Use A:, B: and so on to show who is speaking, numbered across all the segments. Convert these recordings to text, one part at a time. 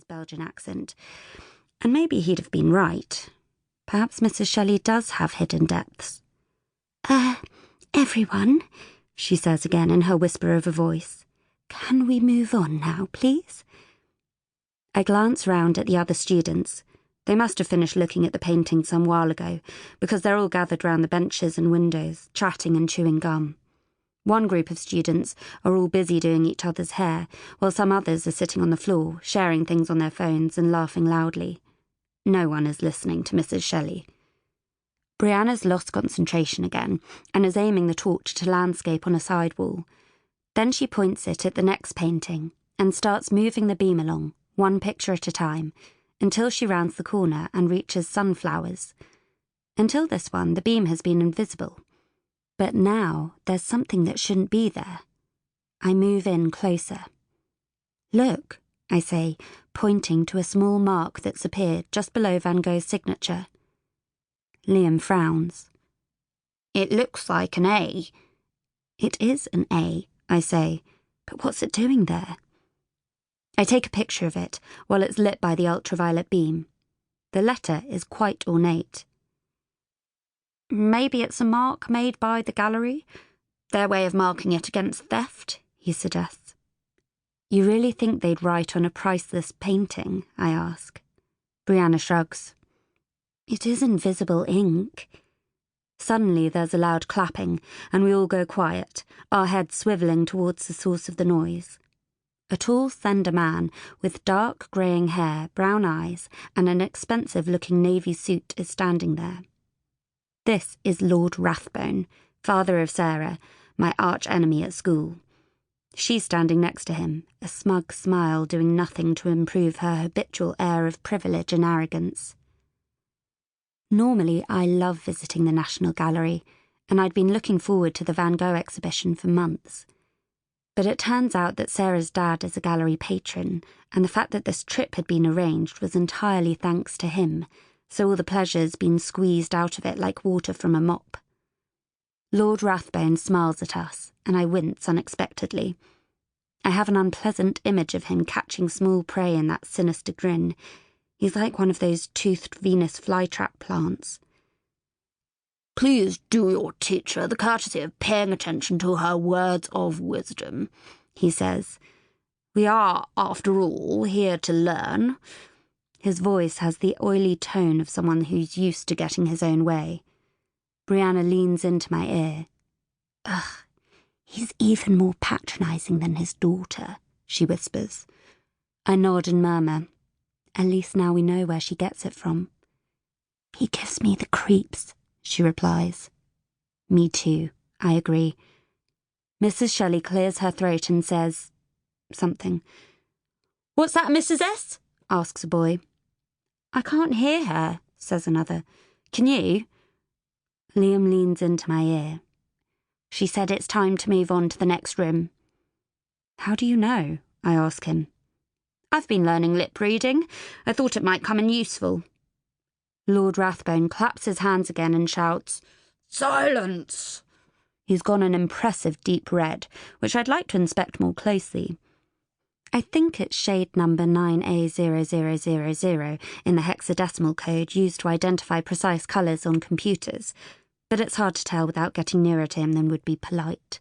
A: his Belgian accent. And maybe he'd have been right. Perhaps Mrs. Shelley does have hidden depths. Everyone, she says again in her whisper of a voice. Can we move on now, please? I glance round at the other students. They must have finished looking at the painting some while ago, because they're all gathered round the benches and windows, chatting and chewing gum. One group of students are all busy doing each other's hair, while some others are sitting on the floor, sharing things on their phones and laughing loudly. No one is listening to Mrs. Shelley. Brianna's lost concentration again, and is aiming the torch at a landscape on a side wall. Then she points it at the next painting, and starts moving the beam along, one picture at a time, until she rounds the corner and reaches sunflowers. Until this one, the beam has been invisible. But now there's something that shouldn't be there. I move in closer. Look, I say, pointing to a small mark that's appeared just below Van Gogh's signature. Liam frowns. It looks like an A. It is an A, I say, but what's it doing there? I take a picture of it while it's lit by the ultraviolet beam. The letter is quite ornate. Maybe it's a mark made by the gallery? Their way of marking it against theft, he suggests. You really think they'd write on a priceless painting? I ask. Brianna shrugs. It is invisible ink. Suddenly there's a loud clapping, and we all go quiet, our heads swivelling towards the source of the noise. A tall, slender man with dark greying hair, brown eyes, and an expensive-looking navy suit is standing there. This is Lord Rathbone, father of Sarah, my arch-enemy at school. She's standing next to him, a smug smile doing nothing to improve her habitual air of privilege and arrogance. Normally, I love visiting the National Gallery, and I'd been looking forward to the Van Gogh exhibition for months. But it turns out that Sarah's dad is a gallery patron, and the fact that this trip had been arranged was entirely thanks to him, so all the pleasure's been squeezed out of it like water from a mop. Lord Rathbone smiles at us, and I wince unexpectedly. I have an unpleasant image of him catching small prey in that sinister grin. He's like one of those toothed Venus flytrap plants. Please do your teacher the courtesy of paying attention to her words of wisdom, he says. We are, after all, here to learn. His voice has the oily tone of someone who's used to getting his own way. Brianna leans into my ear. Ugh, he's even more patronising than his daughter, she whispers. I nod and murmur. At least now we know where she gets it from. He gives me the creeps, she replies. Me too, I agree. Mrs. Shelley clears her throat and says something. What's that, Mrs. S? Asks a boy. I can't hear her, says another. Can you? Liam leans into my ear. She said it's time to move on to the next room. How do you know? I ask him. I've been learning lip reading. I thought it might come in useful. Lord Rathbone claps his hands again and shouts, Silence! He's gone an impressive deep red, which I'd like to inspect more closely. I think it's shade number 9A0000 in the hexadecimal code used to identify precise colours on computers, but it's hard to tell without getting nearer to him than would be polite.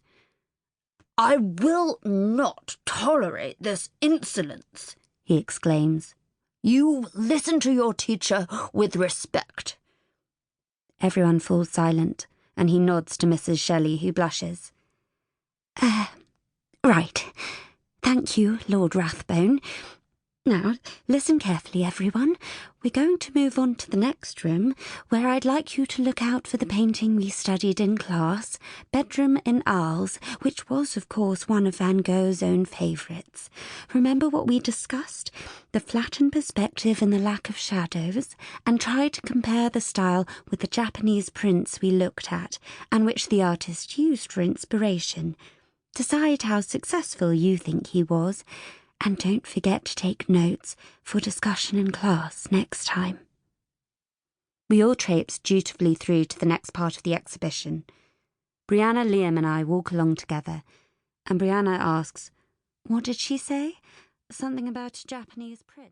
A: I will not tolerate this insolence, he exclaims. You listen to your teacher with respect. Everyone falls silent, and he nods to Mrs. Shelley, who blushes. Right. Thank you, Lord Rathbone. Now, listen carefully, everyone. We're going to move on to the next room, where I'd like you to look out for the painting we studied in class, Bedroom in Arles, which was, of course, one of Van Gogh's own favourites. Remember what we discussed? The flattened perspective and the lack of shadows, and try to compare the style with the Japanese prints we looked at, and which the artist used for inspiration. Decide how successful you think he was, and don't forget to take notes for discussion in class next time. We all traipse dutifully through to the next part of the exhibition. Brianna, Liam and I walk along together, and Brianna asks, What did she say? Something about a Japanese print.